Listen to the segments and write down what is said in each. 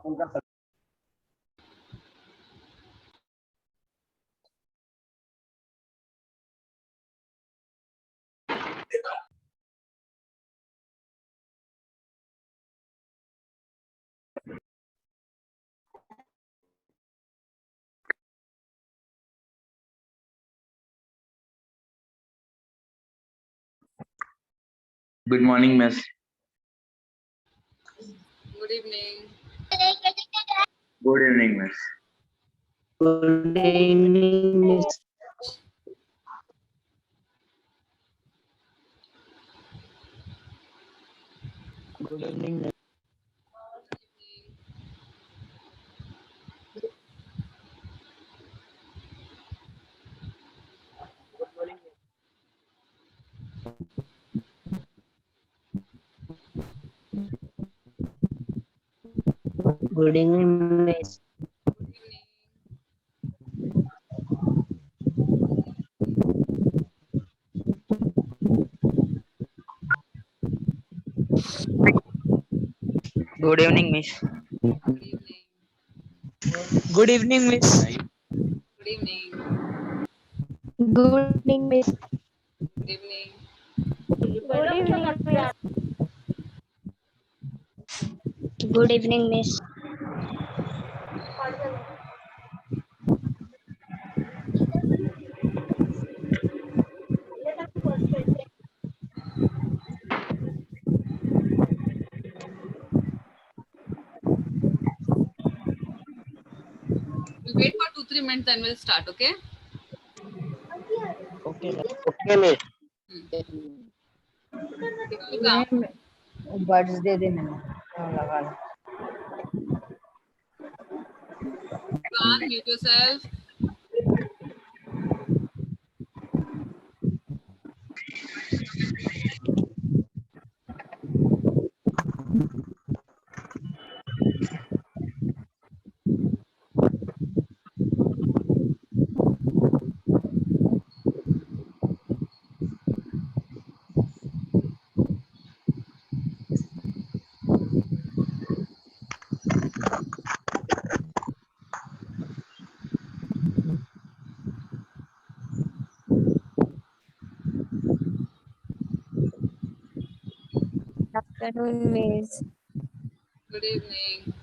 उनका Good morning, miss. Good evening. Good evening, miss. Good evening, miss. Good evening, miss. Good evening, miss. Good evening, miss. Good evening. Good evening, miss. Good evening. Good evening, miss. Good evening. Good evening, miss. Good evening, miss. We'll wait for 2-3 minutes, then we'll start. Okay? Okay, miss. Okay miss It will come. Birds दे दे मैंने लगा लो One, mute yourself. Afternoon, miss. Good evening.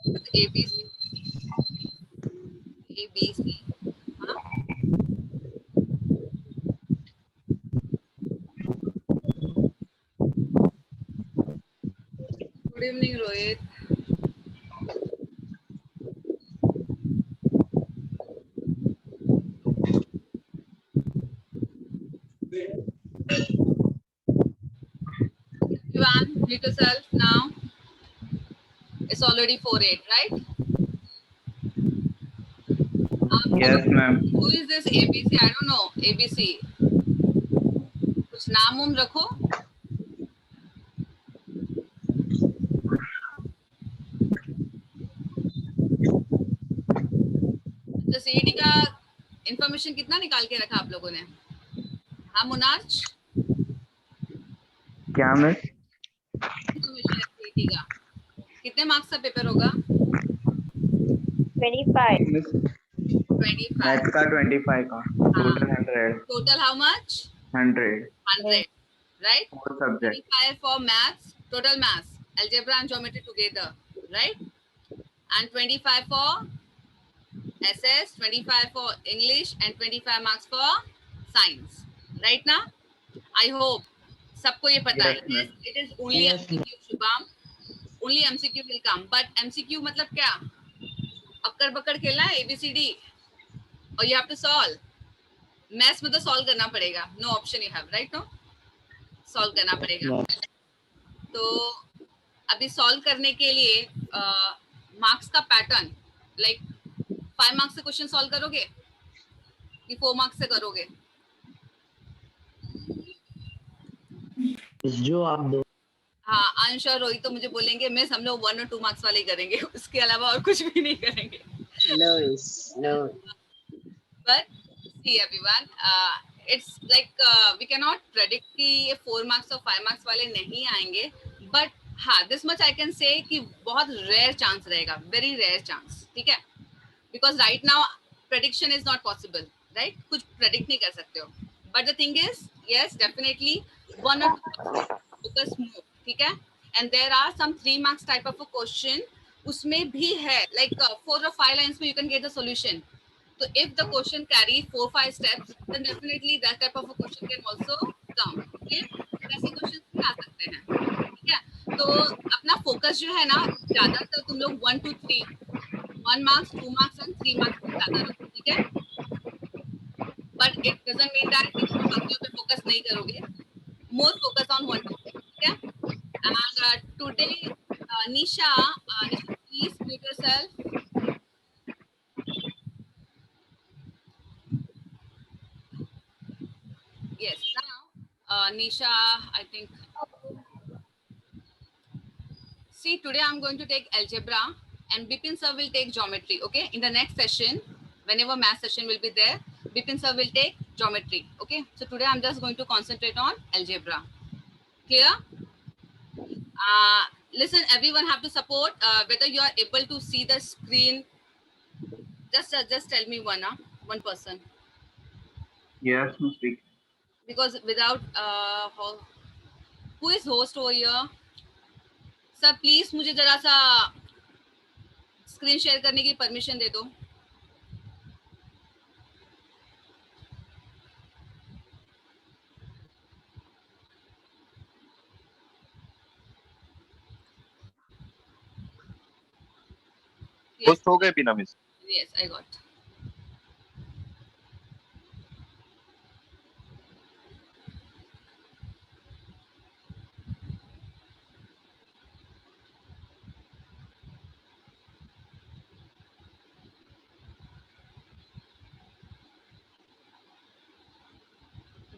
With ABC. ABC. Huh? Good evening, Rohit. Everyone, mute yourself now. It's already 4:08, right? Yes, ma'am. Who is this ABC? I don't know. ABC. कुछ नाम उम रखो. तो CET का information कितना निकाल के रखा आप लोगों ने? हाँ मुनाज, क्या मिस? इंफॉर्मेशन है सीईटी का. कितने मार्क्स का पेपर होगा? 25. मिस 25. मैथ का 25 का total 100 Total how much? 100 100. Right? four subject. 25 for maths, total maths, algebra and geometry together. Right? And 25 for SS, 25 for English, and 25 marks for science. Right ना? I hope सबको ये पता Yes, है. ma'am. It is only Yes, MCQ, Shubham. Only MCQ will come. But MCQ मतलब क्या? Occur Bakkar खेलना है ABCD और you have to solve. Maths में तो सॉल्व करना पड़ेगा. No option you have, right? No, solve करना पड़ेगा. तो अभी सॉल्व करने के लिए मार्क्स का पैटर्न, लाइक 5 मार्क्स से क्वेश्चन सॉल्व करोगे कि 4 मार्क्स से करोगे? जो आप दो. हाँ, अंश और रोहित तो मुझे बोलेंगे मिस हम लोग 1 और 2 मार्क्स वाले ही करेंगे, उसके अलावा और कुछ भी नहीं करेंगे. No, miss. No. But see everyone, it's like we cannot predict कि ये 4 marks और 5 marks वाले नहीं आएंगे. But हाँ, this much I can say कि बहुत rare chance रहेगा, very rare chance. ठीक है? Because right now prediction is not possible, right? कुछ predict नहीं कर सकते हो. But the thing is, yes, definitely 1 or 2 focus more. ठीक है? And there are some 3 marks type of a question. उसमें भी है like 4 or 5 lines में you can get the solution. So if the question carry 4-5 steps, then definitely that type of a question can also come. Okay? ऐसे questions भी आ सकते हैं. ठीक है? तो अपना focus जो है ना, ज्यादातर तुम लोग 1 to 3, 1 marks, 2 marks and 3 marks पे ज्यादा रखो. ठीक है? But it doesn't mean that कि तुम बाकियों पे focus नहीं करोगे. More focus on 1 to 3. ठीक है? And today, Nisha, please mute yourself. Yes. Now, Nisha, I think. See, today I'm going to take algebra and Bipin sir will take geometry. Okay. In the next session, whenever math session will be there, Bipin sir will take geometry. Okay. So today I'm just going to concentrate on algebra. Clear? Listen, everyone have to support whether you are able to see the screen. Just tell me one person. Yes, ma'am. Speak. Because without who is host over here? Sir please मुझे जरा सा screen share करने की permission दे दो. Host हो गए बिना miss. Yes, I got.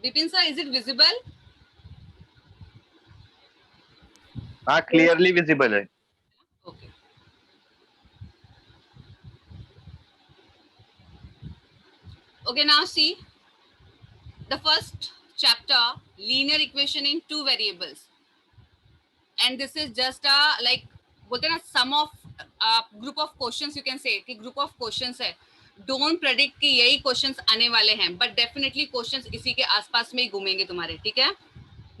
Bipin sir, is it visible? हाँ, क्लियरली विजिबल है. Okay. Okay, now see the first chapter, linear equation in 2 variables, and this is just a like बोलते हैं ना sum of group of questions. You can say कि group of questions है. Don't predict कि यही questions आने वाले हैं, but definitely questions इसी के आसपास में ही घूमेंगे तुम्हारे. ठीक है?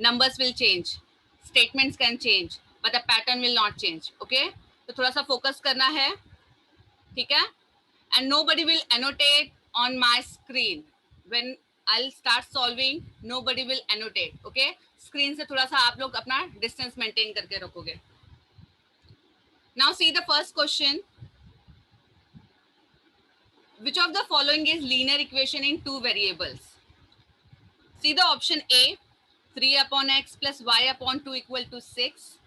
Numbers will change, statements can change, but the pattern will not change. Okay? तो थोड़ा सा focus करना है. ठीक है? And nobody will annotate on my screen. When I'll start solving, nobody will annotate. Okay? Screen से थोड़ा सा आप लोग अपना distance maintain करके रखोगे. Now see the first question. Which of the following is linear equation in 2 variables? See the option A, 3 upon x plus y upon 2 equal to 6.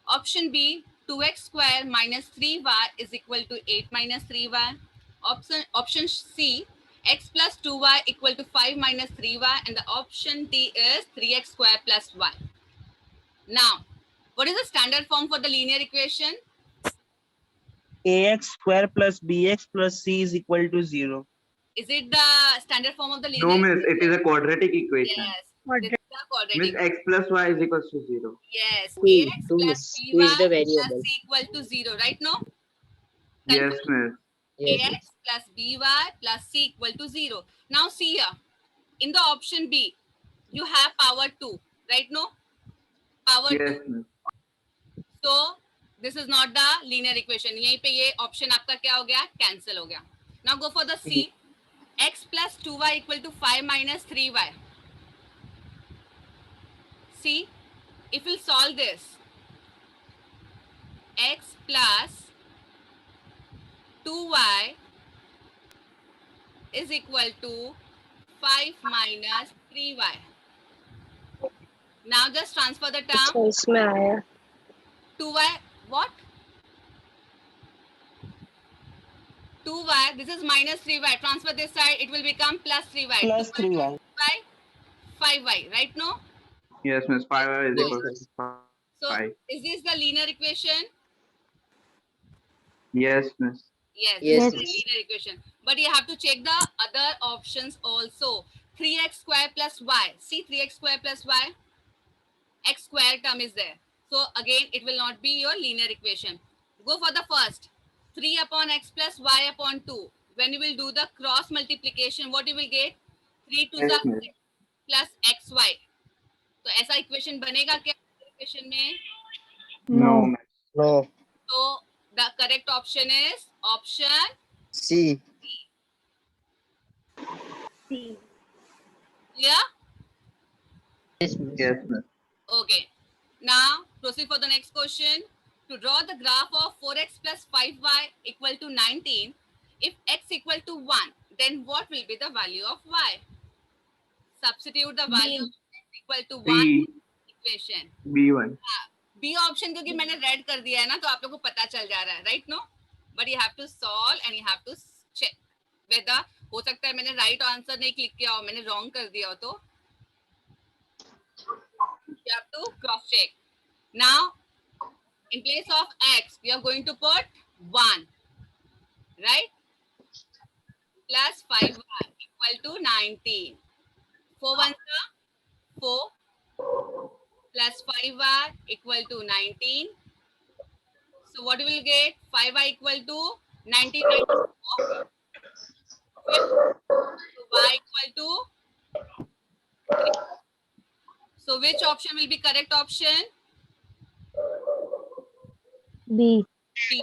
Option B, 2x square minus 3y is equal to 8 minus 3y. Option C, x plus 2y equal to 5 minus 3y. And the option D is 3x square plus y. Now, what is the standard form for the linear equation? ax square plus bx plus c is equal to 0. Is it the standard form of the linear No, equation? miss. It is a quadratic equation. Yes. This is the quadratic. Miss, x plus y is equals to 0. Yes. Two, Ax two, plus miss. by Two is the plus variable. c equal to 0. Right now? Yes, miss. Yes. Ax plus by plus c equal to 0. Now see here. In the option B, you have power 2. Right now? Power Yes, 2. miss. So this is not the linear equation. यहीं पे ये option आपका क्या हो गया? Cancel हो गया. Now go for the C. X plus 2y equal to 5 minus 3y. See, if we'll solve this, x plus 2y is equal to 5 minus 3y. Now just transfer the term. अच्छा इसमें आया 2y, what? 2y, this is minus 3y. Transfer this side, it will become plus 3y. Plus 3y. 5y, right? No? Yes, miss. 5 is equal to So, 5. is this the linear equation? Yes, miss. Yes, Yes, this is the yes. linear equation. But you have to check the other options also. 3x square plus y. See 3x square plus y? X square term is there. So again, it will not be your linear equation. Go for the first. 3 upon x plus y upon 2. When you will do the cross multiplication, what you will get? 3 to Yes, the miss. plus xy. तो ऐसा equation बनेगा क्या equation में? No, miss. No. So the correct option is option C. clear? Yes, miss. Yes, miss. Okay. Now proceed for the next question. To draw the graph of 4x plus 5y equal to 19, if x equal to 1, then what will be the value of y? Substitute the value of x equal to 1 B. equation. B1. B option क्योंकि मैंने red कर दिया है ना तो आप लोगों को पता चल जा रहा है right no but you have to solve and you have to check whether हो सकता है मैंने राइट आंसर नहीं क्लिक किया हो मैंने रॉन्ग कर दिया हो तो you have to cross check. Now in place of x we are going to put 1, right? Plus 5y equal to 19. 4 ones are 4 plus 5y equal to 19. So what we will get? 5y equal to 19 minus 4. So y equal to 3. So which option will be correct option? B B.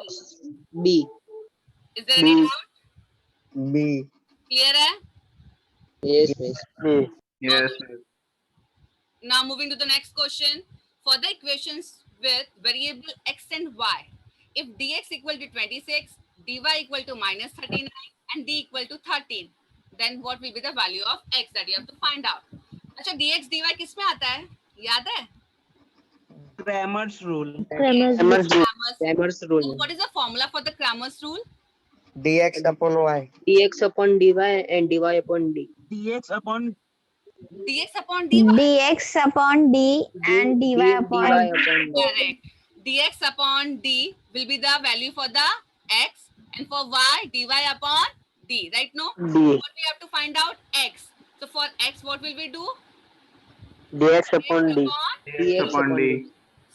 B. Is there any B. doubt? B. Clear hai? Yes, miss. B. Yes, miss. Now moving to the next question. For the equations with variable x and y, if dx equal to 26, dy equal to minus 39 and d equal to 13, then what will be the value of x that you have to find out? अच्छा dx dy किस में आता है? याद है? Cramer's rule. Cramer's Cramer's rule. Cramer's. Cramer's So rule. what is the formula for the Cramer's rule? Dx upon y. Dx upon dy and dy upon d. Dx upon dx upon dy. dx upon d and dy upon upon d. Correct. dx upon d will be the value for the x and for y dy upon d. Right? No. D. What we have to find out x. So for x, what will we do? Dx upon d. Dx upon d.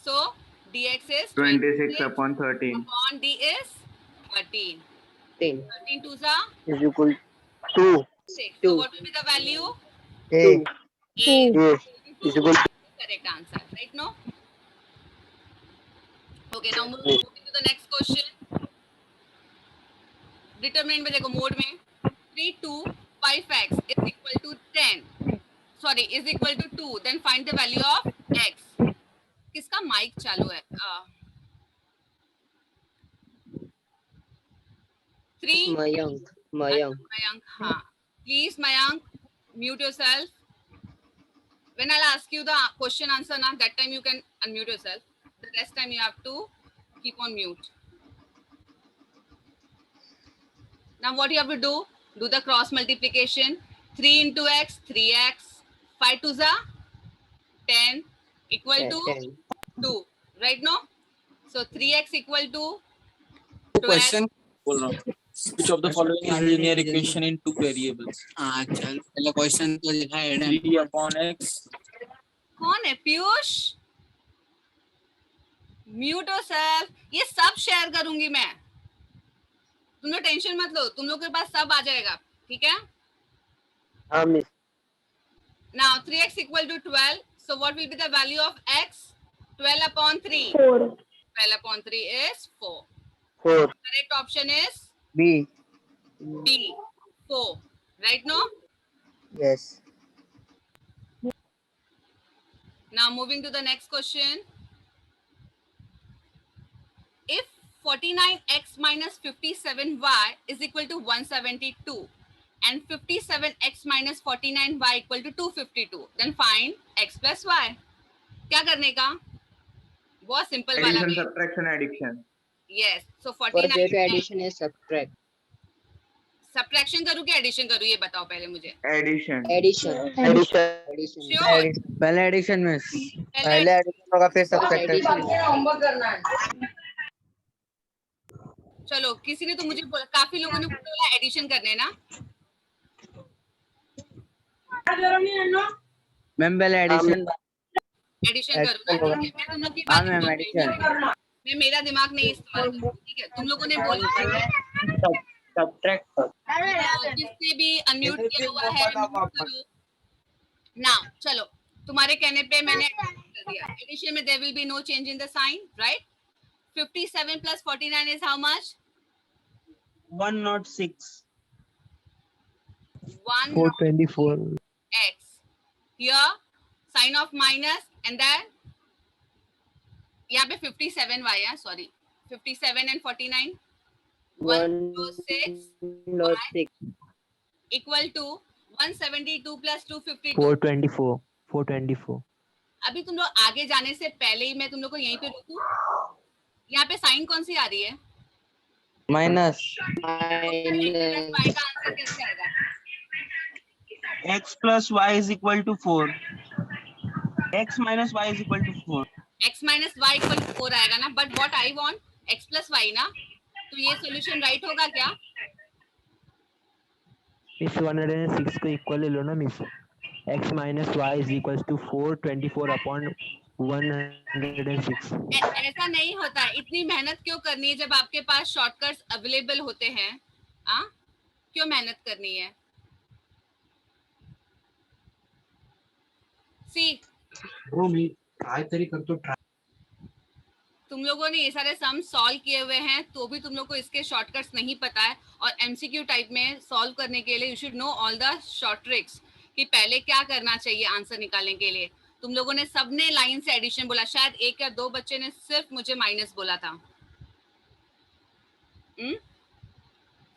So dx is 26 upon 13. upon d is 13. 10 13 to the is equal to 6. Two. So what will be the value? A. A A is equal to correct answer. Right? No. Okay. Now moving to the next question. Determinant में देखो mode में 3 2 5x is equal to 10. Sorry, is equal to 2. Then find the value of x. किसका mic चालू है? 3 Mayank. Mayank, हाँ. Please, Mayank, mute yourself. When I'll ask you the question answer now, that time you can unmute yourself. The rest time you have to keep on mute. Now what you have to do? Do the cross multiplication. 3 into x, 3x. 5 to the 10 equal to 10. 2. Right now? So 3x equal to 12. Question बोल रहा हूँ which of the following is linear equation in two variables चल पहला question तो लिखा है 3 upon x कौन है पीयूष म्यूट योरसेल्फ ये सब शेयर करूंगी मैं तुम लोग टेंशन मत लो तुम लोग के पास सब आ जाएगा ठीक है हाँ miss now 3x equal to 12 so what will be the value of x 12 upon 3 4 12 upon 3 is 4 4 correct option is B. B 4 right now Yes. Now moving to the next question. If 49x minus 57y is equal to 172 and 57x minus 49y equal to 252, then find x plus y. क्या करने का? बहुत simple वाला Addition, है. subtraction, addition. Yes. So For 49 that addition is subtract. Subtraction करूँ कि addition करूँ, ये बताओ पहले मुझे. Addition. Addition. श्योर. पहले एडिशन में पहले addition होगा फिर subtraction. चलो, किसी ने तो मुझे बोला, काफी लोगों ने बोला एडिशन करने ना. मैम पहले एडिशन. एडिशन करूँ. मैं तुम लोग की बात मैम एडिशन. मैं मेरा दिमाग नहीं इस्तेमाल करूँ, ठीक है. तुम लोगों ने बोला सब्ट्रैक्ट. जिसने भी अनम्यूट किया हुआ है म्यूट करो. नाउ चलो, तुम्हारे कहने पे मैंने कर दिया. एडिशन में there will be no change in the sign, right? 57 plus 49 is how much? 106. 424 x. Here sign of minus and then यहाँ पे 57 y है, sorry, 57 and 49 106 equal to 172 plus 252 424. अभी तुम लोग आगे जाने से पहले ही मैं तुम लोग को यहीं पे रोकूं. यहाँ पे साइन कौन सी आ रही है? माइनस. y का आंसर कैसे आएगा? X plus y is equal to 4. X minus y is equal to 4. x minus y equal to 4 आएगा ना. But what I want x plus y ना. तो ये सॉल्यूशन राइट होगा क्या? मिस 106 को इक्वल ले लो ना miss. x minus y is equals to 424 upon 106. ऐसा नहीं होता. इतनी मेहनत क्यों करनी है जब आपके पास शॉर्टकट्स अवेलेबल होते हैं? क्यों मेहनत करनी है? सी तुम लोगों ने ये सारे सम सॉल्व किए हुए हैं तो भी तुम लोग को इसके शॉर्टकट्स नहीं पता है. और एमसीक्यू टाइप में सॉल्व करने के लिए you should know all the short tricks कि पहले क्या करना चाहिए आंसर निकालने के लिए. तुम लोगों ने सबने लाइन से एडिशन बोला. शायद एक या दो बच्चे ने सिर्फ मुझे माइनस बोला था.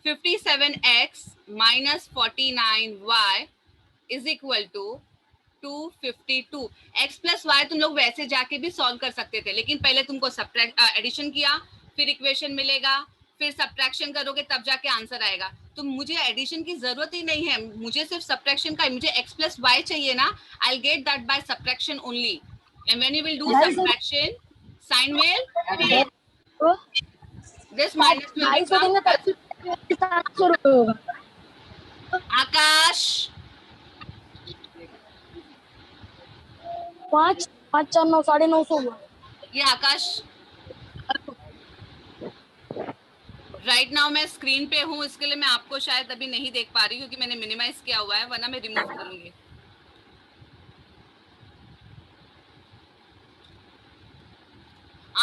57x minus 49y is equal to 252. x plus y तुम लोग वैसे जाके भी सॉल्व कर सकते थे, लेकिन पहले तुमको एडिशन किया, फिर इक्वेशन मिलेगा, फिर सब्ट्रैक्शन करोगे तब जाके आंसर आएगा. तो मुझे एडिशन की जरूरत ही नहीं है, मुझे सिर्फ सब्ट्रैक्शन का. मुझे x plus y चाहिए ना. I'll get that by subtraction only. And when you will do subtraction, sign will this minus will become आकाश 5 4 9 950. ये आकाश राइट नाउ मैं स्क्रीन पे हूँ, इसके लिए मैं आपको शायद अभी नहीं देख पा रही क्योंकि मैंने मिनिमाइज किया हुआ है, वरना मैं रिमूव करूंगी.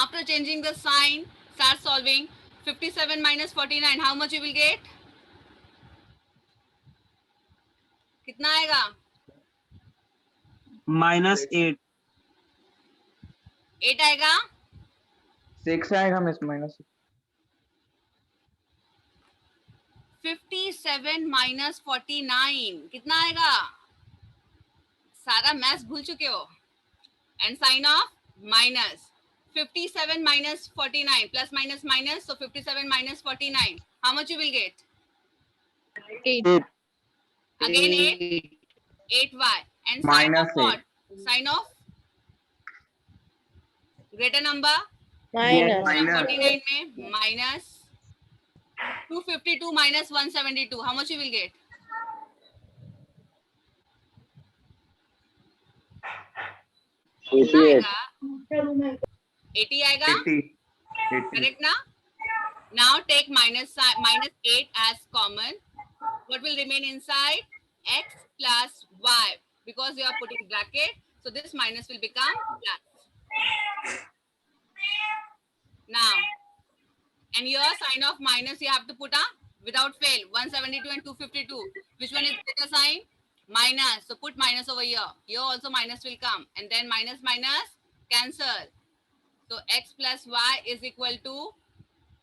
After changing the sign, start solving. 57 minus 49, how much you will get? कितना आएगा? -8. 8 आएगा. 6 आएगा मिस माइनस. 57 minus 49 कितना आएगा? सारा मैथ्स भूल चुके हो. And sign of minus. 57 minus 49 plus minus minus, so 57 minus 49, how much you will get? 8. Again 8. 8y. And sign Minus of what? Sign of greater number? Minus. 49 में minus 252 minus 172, how much you will get? 88. 80 आएगा. 80. Correct ना? Now take minus 8 as common. What will remain inside? X plus y, because you are putting bracket, so this minus will become plus. Now, and your sign of minus you have to put without fail 172 and 252. Which one is greater sign? minus, so put minus over here. Here also minus will come, and then minus minus cancel. So x plus y is equal to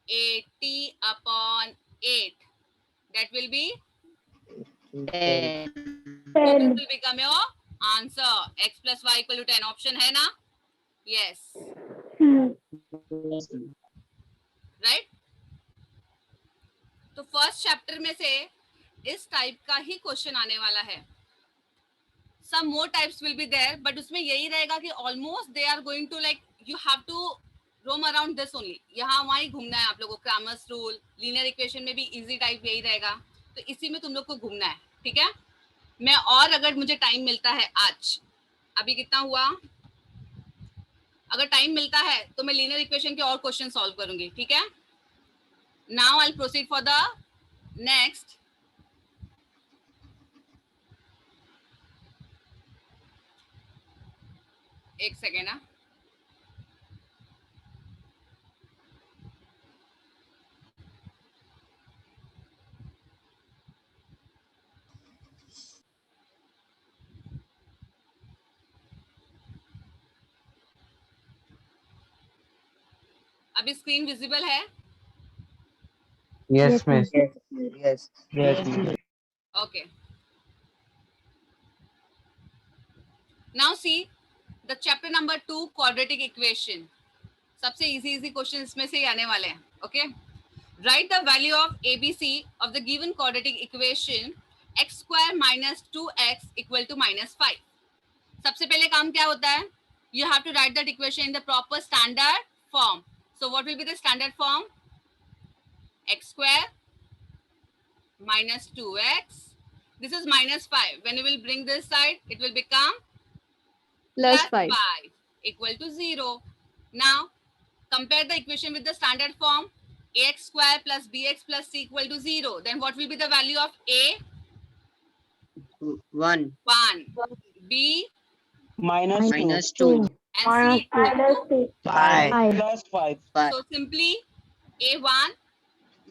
80 upon 8. That will be, Ten. so this will become your answer. X plus y equal to 10. Option है ना? Yes. Right? तो first chapter में से इस type का ही question आने वाला है. Some more types will be there, but उसमें यही रहेगा कि almost they are going to like you have to roam around this only. यहाँ वहाँ ही घूमना है आप लोगों को. Cramer's rule, linear equation में भी easy type यही रहेगा. तो इसी में तुम लोग को घूमना है, ठीक है? मैं और अगर मुझे टाइम मिलता है आज, अभी कितना हुआ? अगर टाइम मिलता है तो मैं linear equation के और क्वेश्चन सॉल्व करूंगी, ठीक है? Now I'll proceed for the next. एक सेकेंड ना. अभी स्क्रीन विजिबल है? Yes, miss. Yes. Yes, miss. Okay. Now see the chapter number 2 quadratic equation. सबसे easy क्वेश्चन इसमें से ही आने वाले हैं. Okay. Write the value of ABC of the given quadratic equation x square minus 2x equal to minus 5. सबसे पहले काम क्या होता है? You have to write that equation in the proper standard form. So what will be the standard form? X square minus 2x. This is minus 5. When you will bring this side, it will become plus 5 equal to 0. Now, compare the equation with the standard form. Ax square plus bx plus c equal to 0. Then what will be the value of a? 1. 1. B minus 2. and c equal to 5. plus 5. So simply A1,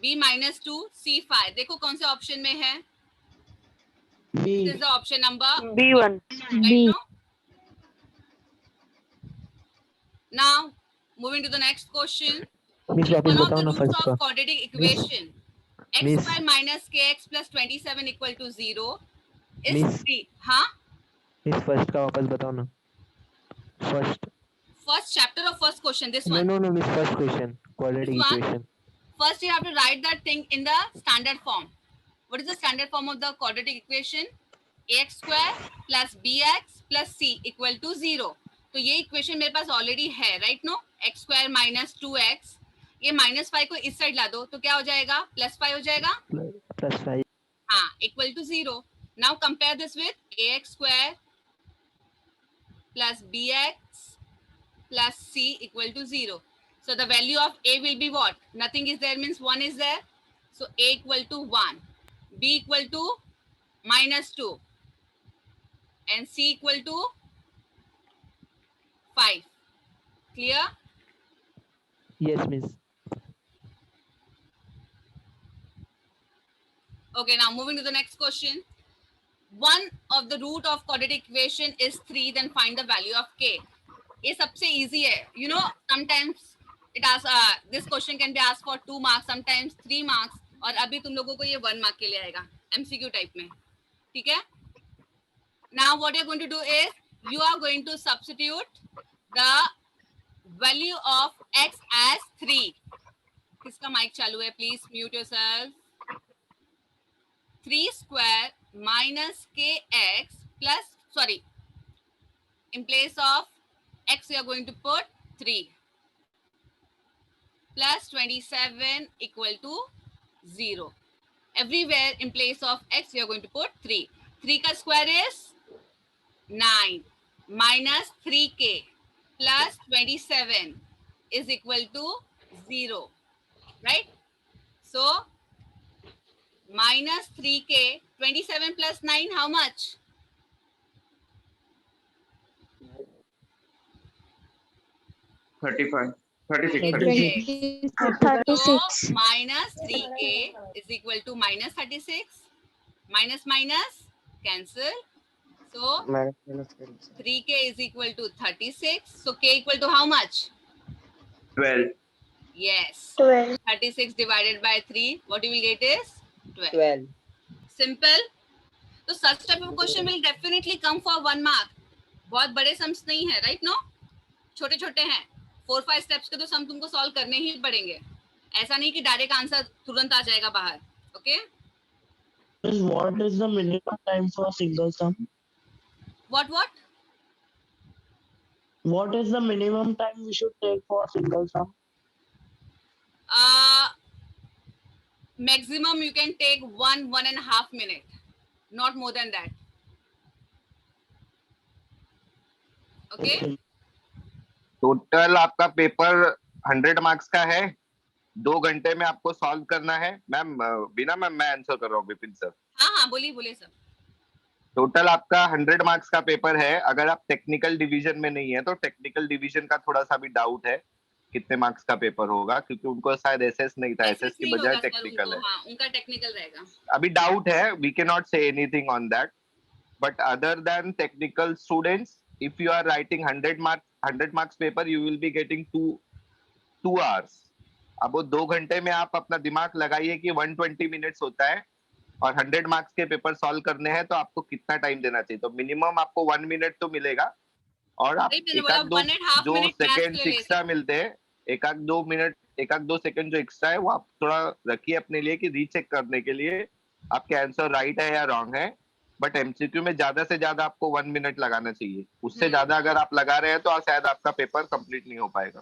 B minus 2, C 5. देखो कौन से option में है? This is the option number B1. right now. Moving to the next question. Miss वापस One of बताओ the ना roots first of का. quadratic equation x Miss. square minus kx plus 27 equal to 0 is Miss. 3. हाँ? Miss first का वापस बताओ ना. First chapter or first question? This No, one. no, miss, first question. Quadratic This one? equation. First, you have to write that thing in the standard form. What is the standard form of the quadratic equation? Ax square plus bx plus c equal to 0. तो ये equation मेरे पास already है, right no? X square minus 2x, ये minus 5 को इस side ला दो तो क्या हो जाएगा? प्लस 5 हो जाएगा. Plus 5. हाँ, equal to 0. Now compare this with ax square plus bx plus c equal to 0. So the value of a will be what? Nothing is there means 1 is there. So a equal to 1, b equal to minus 2, and c equal to 5. Clear? Yes, miss. Okay, now moving to the next question. One of the root of quadratic equation is 3, then find the value of k. ये सबसे easy है. You know, sometimes it asks, this question can be asked for 2 marks, sometimes 3 marks, और अभी तुम लोगों को ये 1 mark के लिए आएगा, MCQ type में. ठीक है? Now what you're going to do is, you are going to substitute the value of x as 3. किसका mic चालू है? Please mute yourself. 3 square minus kx plus, sorry, in place of x we are going to put 3 plus 27 equal to 0. Everywhere in place of x we are going to put 3. 3 ka square is 9 minus 3k plus 27 is equal to 0, right? So minus 3k, 27 plus 9, how much? 35, 36, 36. 36. So minus 3k is equal to minus 36. Minus minus cancel. So minus 3k is equal to 36. So k equal to how much? 12. Yes. 12. 36 divided by 3. What you will get is 12. 12. Simple. So such type of question will definitely come for 1 mark. बहुत बड़े sums नहीं है, right? No? छोटे छोटे हैं. 4-5 steps के तो सम तुमको सॉल्व करने ही पड़ेंगे. ऐसा नहीं कि डायरेक्ट आंसर तुरंत आ जाएगा बाहर. Okay? What is the minimum time for single sum? What? What is the minimum time we should take for single sum? Maximum you can take 1.5 minute, not more than that. Okay? Total आपका paper 100 marks का है, 2 घंटे में आपको solve करना है। Ma'am बिना ma'am मैं आंसर कर रहा हूँ विपिन सर। हाँ बोलिए सर। टोटल आपका 100 मार्क्स का पेपर है। अगर आप टेक्निकल डिवीजन में नहीं है तो टेक्निकल डिवीजन का थोड़ा सा भी डाउट है कितने मार्क्स का पेपर होगा, क्योंकि उनको शायद एसएस नहीं था, एसएस की बजाय टेक्निकल है। हाँ, उनका टेक्निकल रहेगा। अभी डाउट है, we can not say anything on that, but other than technical students, if you are writing 100 marks paper, you will be getting 2 hours. अब वो 2 घंटे में आप अपना दिमाग लगाइए कि 120 मिनट्स होता है और 100 मार्क्स के पेपर सॉल्व करने हैं, तो आपको कितना टाइम देना चाहिए। तो मिनिमम आपको 1 मिनट तो मिलेगा, और आप एक आध दो जो सेकेंड एक्स्ट्रा मिलते हैं, एक आध 2 सेकंड जो एक्स्ट्रा है वो आप थोड़ा रखिए अपने लिए कि रीचेक करने के लिए आपके आंसर राइट है या रॉन्ग है। बट एमसीक्यू में ज्यादा से ज्यादा आपको 1 मिनट लगाना चाहिए। उससे ज्यादा अगर आप लगा रहे हैं तो शायद आपका पेपर कंप्लीट नहीं हो पाएगा।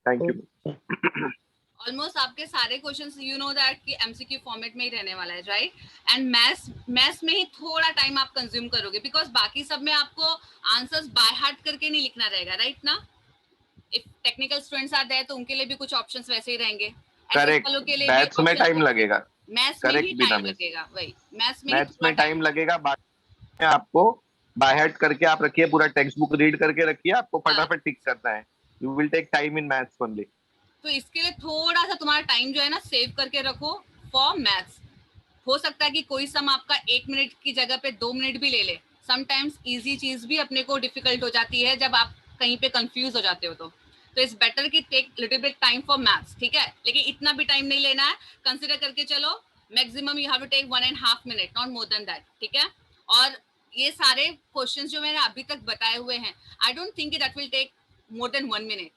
Thank you. ऑलमोस्ट आपके सारे क्वेश्चंस यू नो दैट कि एमसीक्यू फॉर्मेट में ही रहने वाला है, राइट? एंड मैथ्स में ही थोड़ा टाइम आप कंज्यूम करोगे, बिकॉज बाकी सब में आपको आंसर्स बाय हार्ट करके नहीं लिखना रहेगा, राइट ना? If technical students are there तो उनके लिए भी कुछ ऑप्शंस वैसे ही रहेंगे। करेक्ट, मैथ्स में टाइम लगेगा। मैथ्स में ही टाइम लगेगा, वही मैथ्स में टाइम लगेगा। बाकी आपको बाय हार्ट करके आप रखिए, पूरा टेक्स्ट बुक रीड करके रखिए, आपको फटाफट टिक करना है। You will take time in maths only. तो इसके लिए थोड़ा सा तुम्हारा टाइम जो है ना सेव करके रखो फॉर मैथ्स। हो सकता है कि कोई सम आपका 1 मिनट की जगह पे 2 मिनट भी ले ले। समटाइम्स इजी चीज भी अपने को डिफिकल्ट हो जाती है जब आप कहीं पे कंफ्यूज हो जाते हो। तो इट्स बेटर कि take little bit time for maths, ठीक है? लेकिन इतना भी टाइम नहीं लेना है, कंसिडर करके चलो maximum you have to take 1.5 minute, not more than that, ठीक है? और ये सारे क्वेश्चंस जो मैंने अभी तक बताए हुए हैं, I don't think that will take more than 1 minute.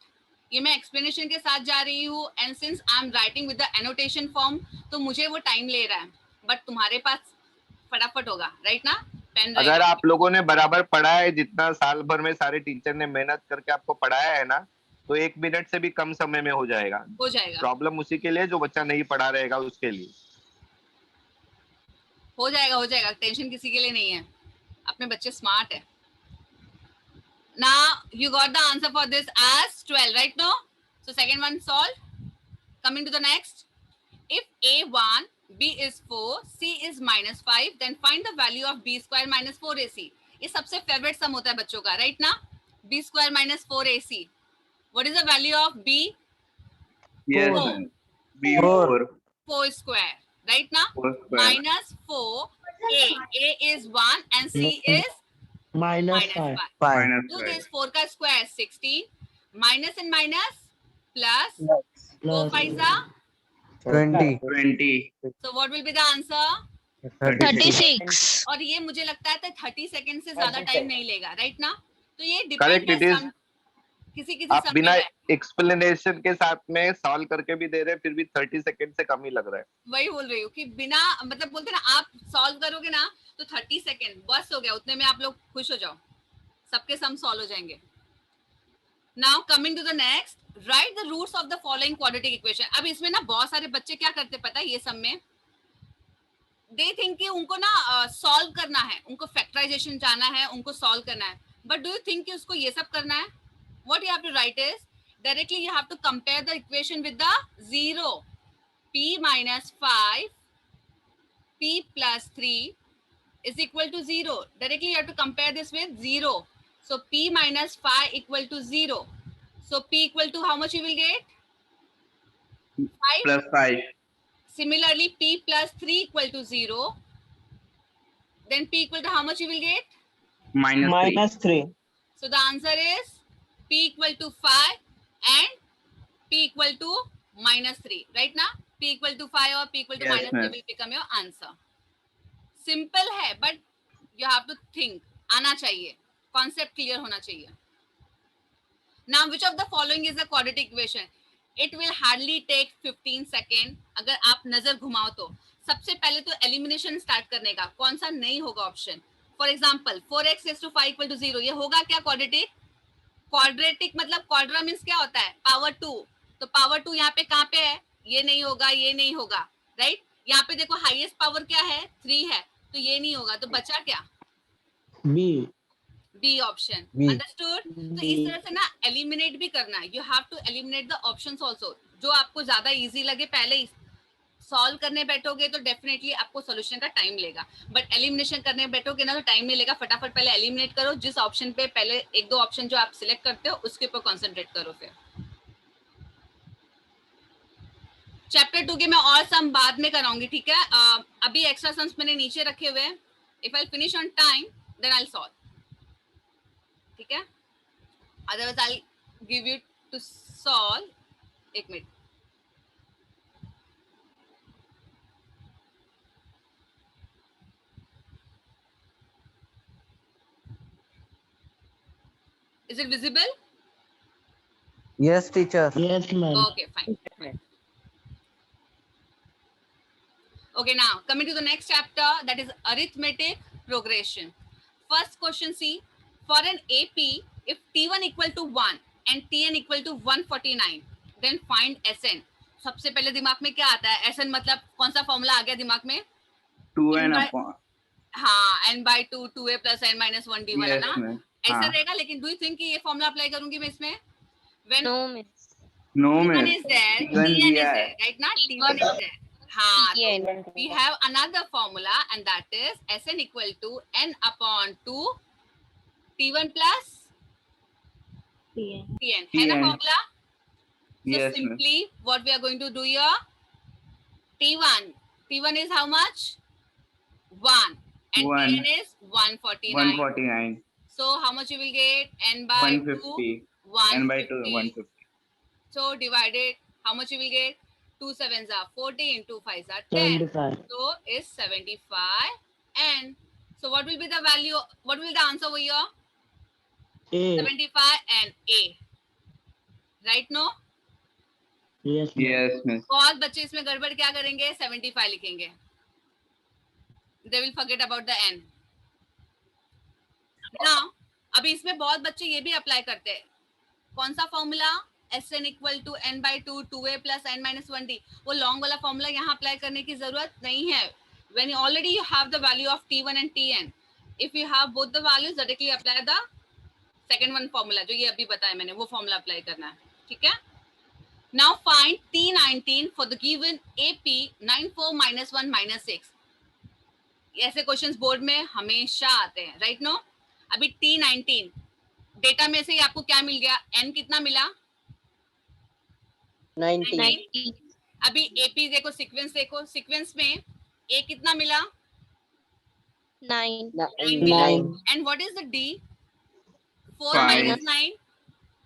ये मैं एक्सप्लेनेशन के साथ जा रही हूँ, and since I am writing with the annotation form, तो मुझे वो टाइम ले रहा है, बट तुम्हारे पास फटाफट होगा, राइट ना? पेन अगर आप लोगों ने बराबर पढ़ा है, जितना साल भर में सारे टीचर ने मेहनत करके आपको पढ़ाया है ना, तो 1 मिनट से भी कम समय में हो जाएगा। प्रॉब्लम उसी के लिए जो बच्चा नहीं पढ़ा रहेगा उसके लिए। हो जाएगा, टेंशन किसी के लिए नहीं है, अपने बच्चे स्मार्ट है। Now you got the answer for this as 12, right? No? So second one solved. Coming to the next. If A1, B is 4, C is -5, then find the value of B square minus 4AC. ये सबसे favourite सम होता है बच्चों का, right ना? B square minus 4AC. What is the value of B? Yes, 4. B 4. 4 square, right ना? 4 square. Minus 4. A is 1 and C is minus 5. Minus Do 5. this 4 का square 16. Minus and minus plus 4 5 20. So what will be the answer? 36. और ये मुझे लगता है 30 second से ज्यादा time नहीं लेगा, राइट ना? तो ये Correct, डिपेंड it है is. किसी आप सब बिना पे है। एक्सप्लेनेशन के साथ में सॉल्व करके भी दे रहे हैं, फिर भी 30 सेकंड से कम ही लग रहा है। वही बोल रही हूँ कि बिना मतलब बोलते ना, आप सॉल्व करोगे ना तो 30 सेकंड बस हो गया, उतने में आप लोग खुश हो जाओ, सबके सम सॉल्व हो जाएंगे। Now coming to the next, right the roots of the following quadratic equation. अब इसमें ना बहुत सारे बच्चे क्या करते पता है, ये सम में दे थिंक कि उनको ना सॉल्व करना है, उनको फैक्टराइजेशन जाना है, उनको सॉल्व करना है, बट डू यू थिंक कि उसको ये सब करना है? What you have to write is directly you have to compare the equation with the 0. P minus 5 P plus 3 is equal to 0. Directly you have to compare this with 0. So P minus 5 equal to 0. So P equal to how much you will get? 5 Plus 5. Similarly P plus 3 equal to 0. then p equal to how much you will get? minus 3. So the answer is p equal to 5 and p equal to -3. Right now, p equal to 5 or p equal to Yes, -3 ma'am. will become your answer. Simple है, but you have to think. आना चाहिए, concept clear होना चाहिए. Now, which of the following is a quadratic equation? It will hardly take 15 seconds. अगर आप नजर घुमाओ तो सबसे पहले तो एलिमिनेशन स्टार्ट करने का. कौन सा नहीं होगा option? For example 4x raised to 5 = 0. ये होगा क्या क्वाड्रेटिक? क्वाड्रेटिक मतलब क्वाड्रा मीन्स क्या होता है? पावर 2. तो पावर 2 यहाँ पे कहाँ पे है? ये नहीं होगा, ये नहीं होगा, राइट? यहाँ पे देखो हाईएस्ट पावर क्या है? 3 है, तो ये नहीं होगा. तो बचा क्या? B option. अंडरस्टूड? तो इस तरह से ना एलिमिनेट भी करना है. You have to eliminate the options also. जो आपको ज्यादा इजी लगे पहले सॉल्व करने बैठोगे तो डेफिनेटली आपको सॉल्यूशन का टाइम लेगा, बट एलिमिनेशन करने बैठोगे ना तो टाइम नहीं लेगा. फटाफट पहले एलिमिनेट करो. जिस ऑप्शन पे पहले एक दो ऑप्शन जो आप सिलेक्ट करते हो उसके ऊपर कंसंट्रेट करो. फिर चैप्टर 2 के मैं और सम बाद में कराऊंगी, ठीक है? अभी एक्स्ट्रा सम्स मैंने नीचे रखे हुए हैं. If I finish on time then I will solve, ठीक है? Otherwise I give you to solve. एक मिनट. Is it visible? Yes, teacher. Yes, ma'am. Okay, fine. Okay, now coming to the next chapter, that is arithmetic progression. First question, see, for an AP, if T1 equal to 1 and Tn equal to 149, then find Sn. सबसे पहले दिमाग में क्या आता है? Sn मतलब कौन सा फॉर्मूला आ गया दिमाग में? 2n upon. हाँ, n by 2 2a plus n minus 1d वाला Yes, ना. ma'am. ऐसा हाँ. रहेगा. लेकिन डू यू थिंक कि ये फॉर्मूला अप्लाई करूंगी मैं इसमें? When No, miss. No, T1 ma'am. is there, T1 Tn is दिया है. there, right? Now T1 is there. हाँ, Tn. we have another formula and that is Sn equal to n upon 2 T1 plus Tn. है ना Tn. formula? So Yes, ma'am. simply what we are going to do here, T1 is how much? 1 and 1. Tn is 149. 149. So how much you will get? N by 150. 2 N by 2 150. 150. So divided, how much you will get? 2 7s are 40 into 5s are 10. 75. So is 75. And so what will be the value? What will the answer over here? A. 75 and A. Right? No? Yes, ma'am. Yes, miss. बहुत बच्चे इसमें गड़बड़ क्या करेंगे? 75 लिखेंगे. They will forget about the n. Now, अभी इसमें बहुत बच्चे ये भी अप्लाई करते हैं. कौन सा formula? Sn equal to n by 2 2a plus n minus 1d. वो लॉन्ग वाला फॉर्मूला यहाँ अप्लाई करने की जरूरत नहीं है. When already you have the value of T1 and Tn. If you have both the values, directly apply the second one formula जो ये अभी बताया मैंने, वो फॉर्मूला अप्लाई करना है. ठीक है? Now find T19 for the given AP 94 minus 1 minus 6. ऐसे क्वेश्चंस बोर्ड में हमेशा आते हैं, राइट? नो? अभी T19 डेटा में से आपको क्या मिल गया? n कितना मिला? 90. अभी AP देखो, सीक्वेंस में A कितना मिला? 9. 9. And what is the D? 4 5. minus 9.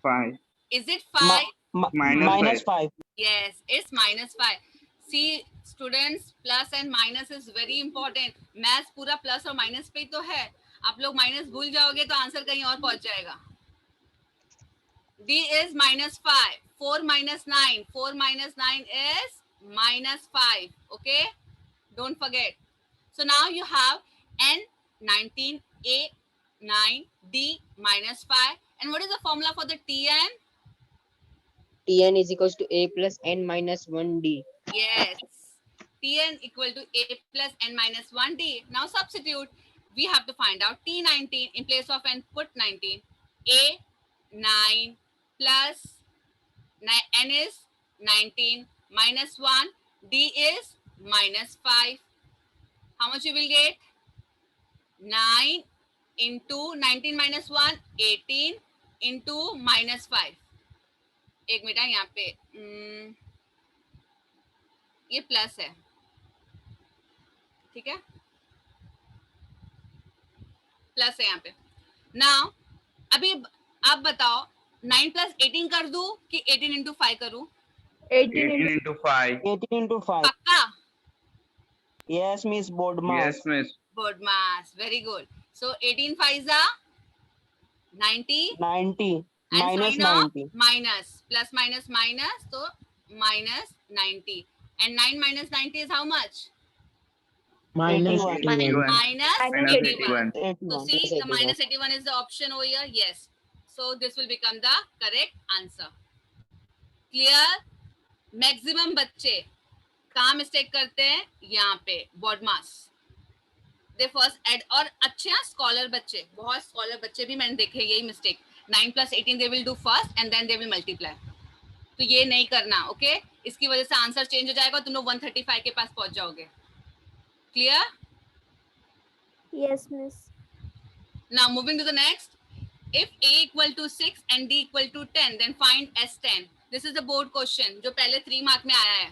5. Is it 5? Minus 5. Yes, it's minus 5. See, students, plus and minus is very important. Maths पूरा प्लस और माइनस पे ही तो है. आप लोग माइनस भूल जाओगे तो आंसर कहीं और पहुंच जाएगा. D is minus 5. 4 minus 9. 4 minus 9 is minus 5. Okay? Don't forget. So now you have N 19, A 9, D minus 5. And what is the formula for the Tn? Tn is equals to a plus n minus 1d. Yes. Tn equal to A plus n minus 1d. Now substitute. We have to find out T19 in place of n, put 19. A 9 plus n is 19 minus 1. D is minus 5. How much you will get? 9 into 19 minus 1, 18 into minus 5. एक minute है यहाँ पे, ये plus है, ठीक है? Plus है यहाँ पे। नाउ अभी आप बताओ 9 + 18 कर दूं कि 18 × 5 करूं? 18 into 5. 18 into 5. पक्का? Yes, Miss Bodmas. Yes, miss. Board mass, very good. So 18 5s are 90 90. and Minus sign off 90. minus, plus minus minus, so minus 90. And 9 minus 90 is how much? Minus 81. 81. Minus Minus 81. 81. So 81. see, the minus 81 is the option over here. Yes. So this will become the correct answer. Clear? Maximum बच्चे कहाँ mistake करते हैं? यहाँ पे BODMAS दे first aid. और अच्छे scholar बच्चे, बहुत स्कॉलर बच्चे भी मैंने देखे यही mistake, 9 + 18 they will do first and then they will multiply. तो ये नहीं करना, ओके? इसकी वजह से आंसर चेंज हो जाएगा, तुम लोग 135 के पास पहुंच जाओगे। Clear? Yes, miss. Now moving to the next. If A = 6 and D = 10, then find S10. This is the board question जो पहले 3 मार्क में आया है,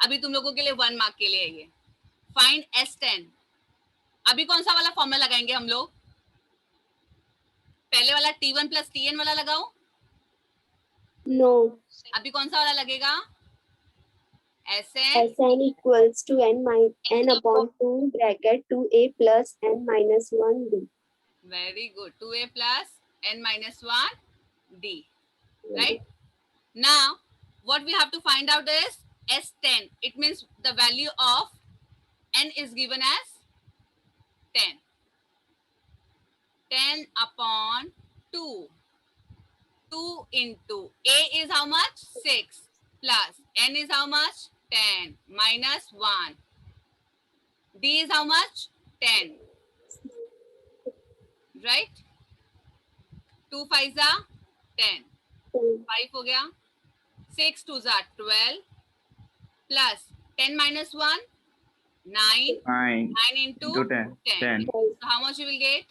अभी तुम लोगों के लिए 1 मार्क के लिए है ये। Find S10. अभी कौन सा वाला फॉर्मूला लगाएंगे हम लोग? पहले वाला T1 + Tn वाला लगाओ? No. अभी कौन सा वाला लगेगा? Sn Sn equals to n upon 2 bracket 2a plus n minus 1d. very good, 2a plus n minus 1 d, right? Now what we have to find out is S10. It means the value of n is given as 10. 10 upon 2. 2 into A is how much? 6 plus n is how much? 10 minus 1. D is how much? 10. Right? 2 5s are 10. 5 हो गया. 6 2s are 12 plus 10 minus 1 9. 9 9 into 10. 10. So how much you will get?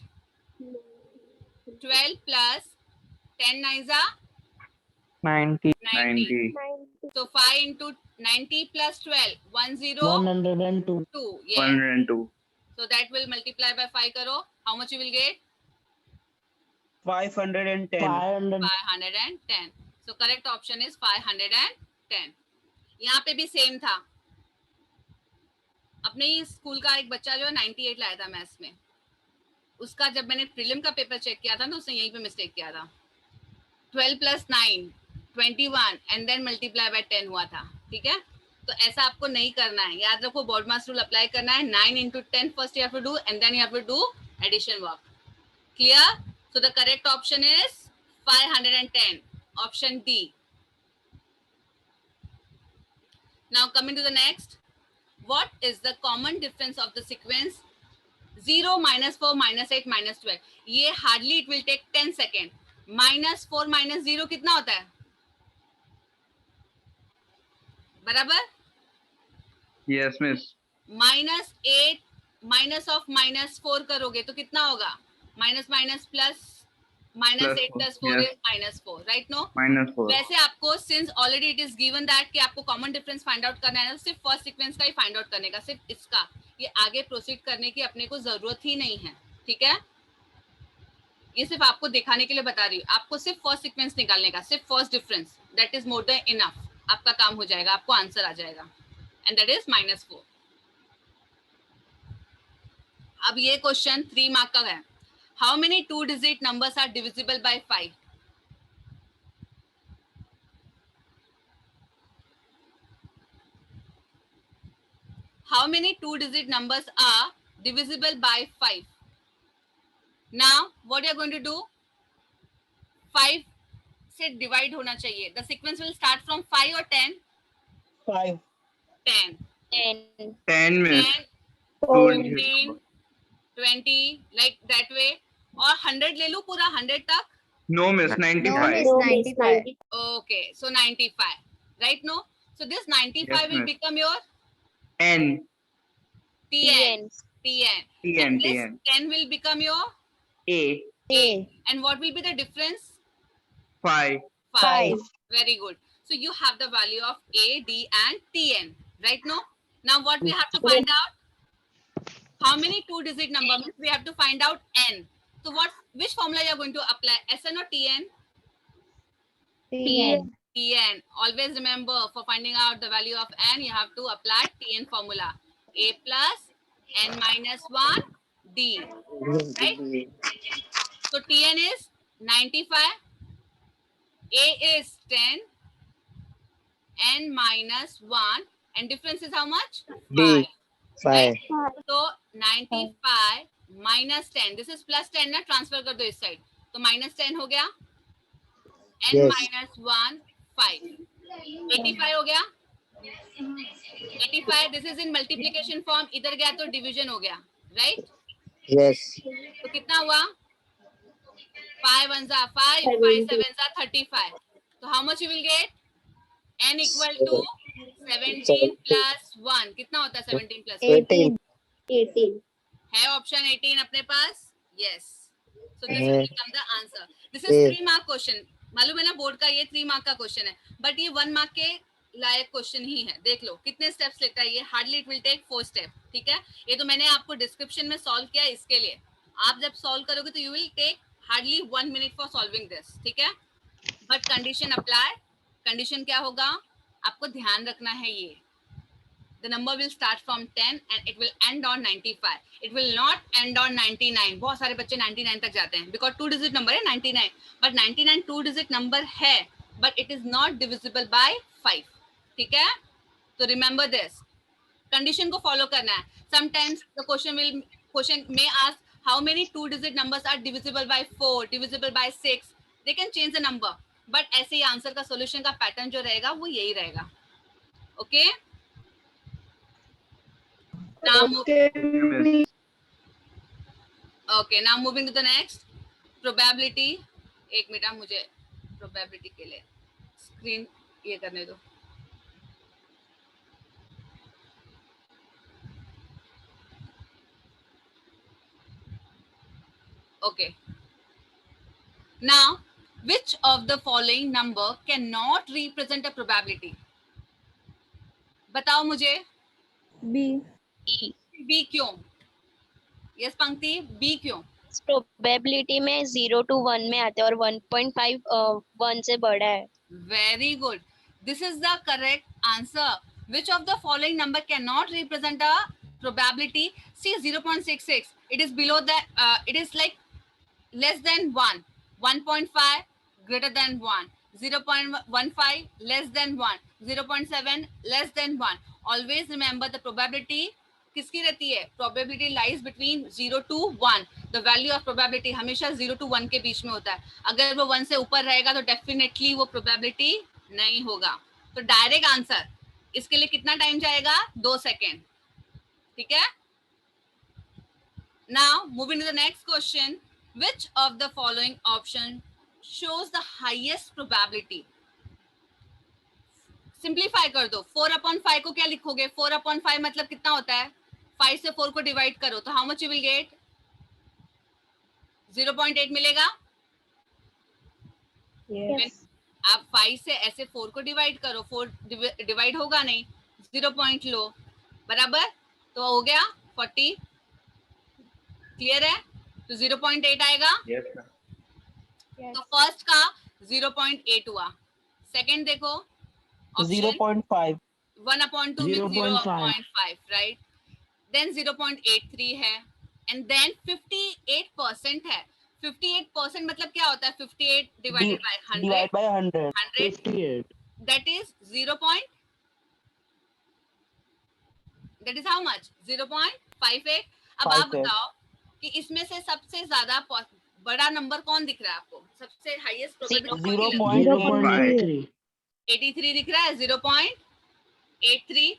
12 plus 10 9s are 90. 90. So 5 into 90 plus 12 10 102. 2. Yes. 102. So that will multiply by 5 karo. How much you will get? 510. 500. 510. So correct option is 510. यहाँ पे भी same था। अपने ही school का एक बच्चा जो है 98 लाया था मैथ्स में, उसका जब मैंने प्रीलिम का पेपर चेक किया था तो उसने यहीं पे मिस्टेक किया था। 12 plus 9 21 and then multiply by 10 हुआ था। ठीक है, तो ऐसा आपको नहीं करना है, याद रखो बॉडमास रूल अप्लाई करना है। 9 into 10 first you have to do and then you have to do addition work. Clear? So the correct option is 510, option D. Now coming to the next, what is the common difference of the sequence 0 -4 -8 -12? ये hardly it will take 10 seconds. -4 -0 कितना होता है? बराबर? Yes, miss. -8 minus of -4 करोगे तो कितना होगा? Minus minus plus -8 plus 4 yes. is -4, right? No? -4. वैसे आपको since already it is given that कि आपको common difference find out करना है, सिर्फ फर्स्ट सीक्वेंस का ही फाइंड आउट करने का, सिर्फ इसका, ये आगे प्रोसीड करने की अपने को जरूरत ही नहीं है। ठीक है, ये सिर्फ आपको दिखाने के लिए बता रही हूँ, आपको सिर्फ फर्स्ट सीक्वेंस निकालने का, सिर्फ first difference, that is more than enough, आपका काम हो जाएगा, आपको आंसर आ जाएगा, एंड दैट इज -4। अब ये क्वेश्चन 3 मार्क का है। How many 2 digit numbers are divisible by 5? How many 2-digit numbers are divisible by 5? Now, what you are going to do? 5 से divide होना चाहिए. The sequence will start from 5 or 10? 5. 10. 10. 10 miss. 10, 15, 20, like that way. और 100 ले लो पूरा 100 तक? No miss. 95. No, miss, 95. Okay, so 95, right? No? So this 95 Yes, will miss. become your N. TN. TN. TN. And this TN. 10 will become your A. A. And what will be the difference? 5. 5. Very good. So you have the value of A, D and TN, right? No? Now what we have to find out? How many 2-digit numbers? We have to find out N. So which formula you are going to apply? SN or TN? TN. TN. Always remember, for finding out the value of n, you have to apply TN formula. A plus n minus 1 D. Right? So TN is 95. A is 10. N minus 1. And difference is how much? 5. D. 5. Right? So 95 minus 10. This is plus 10 ना, transfer कर दो इस side. तो minus 10 हो गया. N Yes. minus 1 5. 85 हो गया. 85. This is in multiplication form. इधर गया तो division हो गया. Right? Yes. तो कितना हुआ? 5 1 5, 5 7 35. So how much you will get? N equal to 17 plus 1. कितना होता है 17 plus 1? 18. 18. है ऑप्शन 18 अपने पास? Yes. So this will become the answer. This is 3 mark question. मालूम है ना, बोर्ड का ये 3 mark का क्वेश्चन है, बट ये 1 mark के लायक क्वेश्चन ही है. देख लो कितने स्टेप्स लेता है ये. Hardly it will take 4 step. ठीक है, ये तो मैंने आपको डिस्क्रिप्शन में सॉल्व किया इसके लिए. आप जब सॉल्व करोगे तो you will take hardly 1 minute for solving this. ठीक है, बट कंडीशन अप्लाई. कंडीशन क्या होगा आपको ध्यान रखना है. ये the number will start from 10 and it will end on 95. It will not end on 99. बहुत सारे बच्चे 99 तक जाते हैं because 2 digit number है 99. But 99 2 digit number है, but it is not divisible by 5. ठीक है, तो remember this. Condition को follow करना है. Sometimes the question may ask how many 2 digit numbers are divisible by 4, divisible by 6. They can change the number. But ऐसे ही answer का solution का pattern जो रहेगा वो यही रहेगा. Okay? Now now moving to the next. Probability. एक minute मुझे probability के लिए screen ये करने दो. Okay. Now, which of the following number cannot represent a probability? बताओ मुझे. B. B क्यों? Yes पंक्ति, B क्यों? प्रोबेबिलिटी में 0 to 1 में आते हैं और 1.5 1 से बड़ा है. Very good. This is the correct answer. Which of the following number cannot represent a probability? See 0.66. It is below that. It is like less than 1. 1.5 greater than 1. 0.15 less than 1. 0.7 less than 1. Always remember the probability किसकी रहती है? Probability lies between 0 to 1. The value of probability हमेशा 0 to 1 के बीच में होता है. अगर वो 1 से ऊपर रहेगा तो definitely वो probability नहीं होगा. तो डायरेक्ट आंसर. इसके लिए कितना टाइम जाएगा? 2 सेकेंड. ठीक है. Now moving to the next question. Which of the following option shows the highest probability? Simplify कर दो. 4/5 को क्या लिखोगे? 4/5 मतलब कितना होता है? 5 से 4 को डिवाइड करो तो how much you will get? 0.8 मिलेगा. Yes. आप 5 से ऐसे 4 को डिवाइड करो, 4 डिवाइड होगा नहीं, 0 पॉइंट लो, बराबर. तो हो गया 40. क्लियर है? तो 0.8 आएगा. तो फर्स्ट का 0.8 हुआ. सेकंड देखो 0.5. 1/2 means 0.5, right? Then 0.83 है, and then 58% है. 58% मतलब क्या होता है? 58 divided by 100. Divide by 100. 58. That is 0. That is how much? 0.58. अब आप बताओ कि इसमें से सबसे ज्यादा बड़ा नंबर कौन दिख रहा है आपको? सबसे हाईएस्ट प्रोबेबिलिटी 0.83. 83 दिख रहा है. 0.83.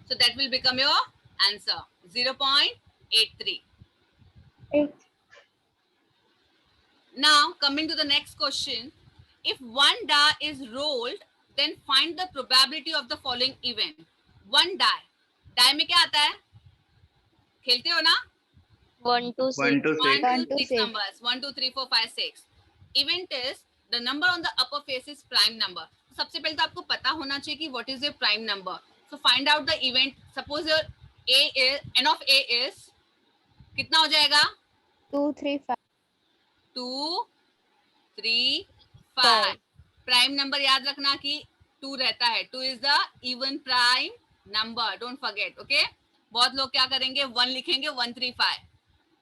So that will become your answer. 0.83. Now coming to the next question. If one die is rolled, then find the probability of the following event. One die. Die में क्या आता है? खेलते हो ना? 1 to 6. 1 to 6. 1 to 6 numbers. 1 2 3 4 5 6. Event is the number on the upper face is prime number. सबसे पहले तो आपको पता होना चाहिए कि what is your prime number. So find out the event. Suppose your a is n of a is कितना हो जाएगा? 2 3 5. 2 3 5। प्राइम नंबर याद रखना कि 2 रहता है। 2 is the even prime number, don't forget. Okay, बहुत लोग क्या करेंगे 1 लिखेंगे 1 3 5,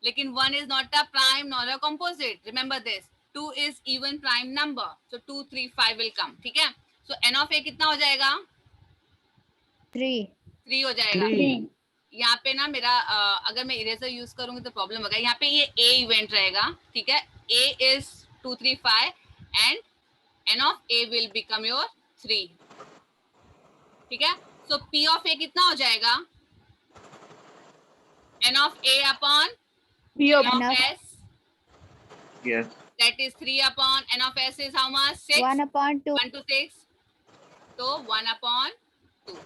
लेकिन 1 is not a prime nor a composite. Remember this. 2 is even prime number. So 2 3 5 will come. ठीक है? So n of a कितना हो जाएगा? 3 हो जाएगा। यहाँ पे ना मेरा अगर मैं इरेजर यूज करूंगी तो प्रॉब्लम होगा। यहाँ पे ये a इवेंट रहेगा। ठीक है? a is 2 3 5 and n of a will become your 3. ठीक है? So p of a कितना हो जाएगा? n of a upon P of s. Yes. That is 3 upon n of s is how much? 6. 1 upon 2. 1 to 6. तो 1 upon 2.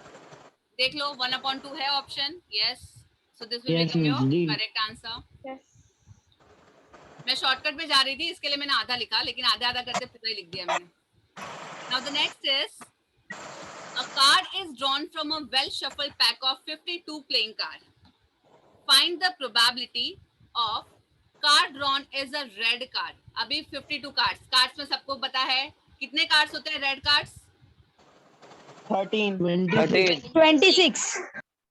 देख लो 1 upon 2 है option. Yes. So this will become your correct answer. Yes. मैं shortcut में जा रही थी इसके लिए मैंने आधा लिखा, लेकिन आधा आधा करते पूरा ही लिख दिया मैंने. Now the next is a card is drawn from a well shuffled pack of 52 playing cards. Find the probability of card drawn is a red card. अभी 52 कार्ड्स में सबको पता है कितने कार्ड्स होते हैं रेड कार्ड्स? 13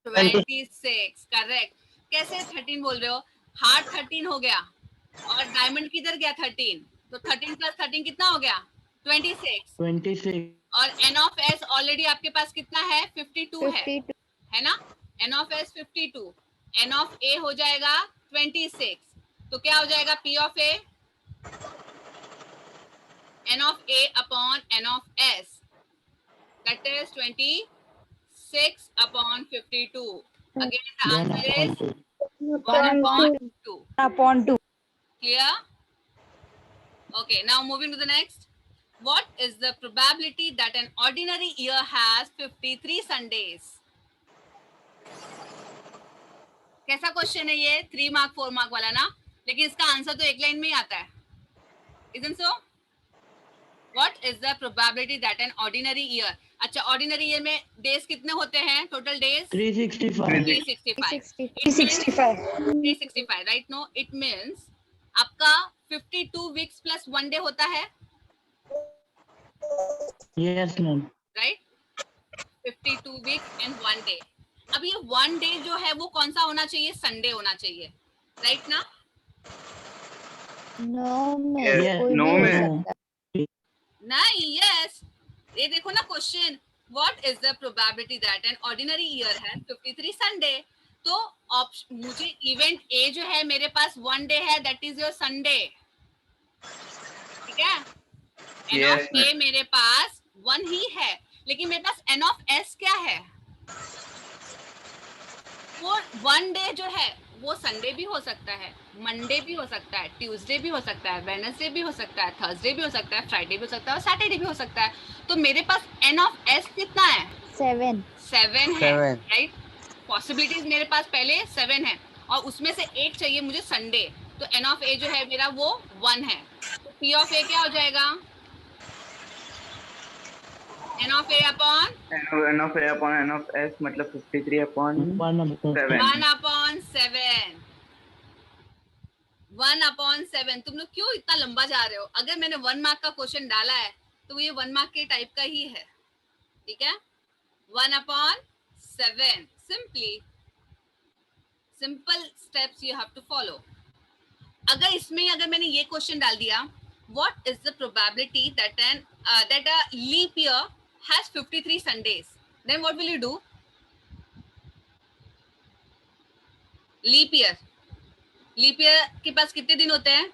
26. करेक्ट. कैसे 13 बोल रहे हो? हार्ट 13 हो गया और डायमंड किधर गया 13, तो 13 प्लस 13 कितना हो गया? 26. और n ऑफ s ऑलरेडी आपके पास कितना है? 52 है ना? n of s 52, n of a हो जाएगा 26. तो क्या हो जाएगा p of a? n of a upon n of s, that is 26 upon 52. Again the answer is 1 upon 2. Clear? Okay, now moving to the next. What is the probability that an ordinary year has 53 Sundays? कैसा question है ये? 3 mark 4 mark वाला ना, लेकिन इसका answer तो एक line में ही आता है. Isn't so? What is the probability that an ordinary year? अच्छा, ऑर्डिनरी ईयर में डेज कितने होते हैं? Total days 365. Right? No, it means आपका 52 वीक्स प्लस 1 डे होता है. Yes, ma'am. Right? 52 weeks and 1 day. अब ये 1 डे जो है वो कौन सा होना चाहिए? संडे होना चाहिए. राइट ना? नहीं. यस. ये देखो ना question, what is the probability that an ordinary year has 53 Sunday. तो ऑप्शन मुझे इवेंट ए जो है मेरे पास 1 डे है, दैट इज योर संडे. ठीक है? एन ऑफ ए मेरे पास 1 ही है, लेकिन मेरे पास एन ऑफ एस क्या है? वो 1 डे जो है वो संडे भी हो सकता है, मंडे भी हो सकता है, ट्यूसडे भी हो सकता है, वेडनेसडे भी हो सकता है, थर्सडे भी हो सकता है, फ्राइडे भी हो सकता है और सैटरडे भी हो सकता है. तो मेरे पास एन ऑफ एस कितना है? 7 है. राइट? पॉसिबिलिटीज मेरे पास पहले 7 है और उसमें से एक चाहिए मुझे संडे. तो एन ऑफ ए जो है मेरा वो 1 है. तो पी ऑफ ए क्या हो जाएगा? n of a upon n of a upon n of s मतलब 53 upon 1 upon 7. 1 upon 7. 1 upon 7. तुम लोग क्यों इतना लंबा जा रहे हो? अगर मैंने 1 मार्क का क्वेश्चन डाला है तो ये 1 मार्क के टाइप का ही है. ठीक है? 1 upon 7. Simple steps you have to follow. अगर मैंने ये क्वेश्चन डाल दिया, what is the probability that a leap year has 53 Sundays, then what will you do? Leap year के पास कितने दिन होते हैं?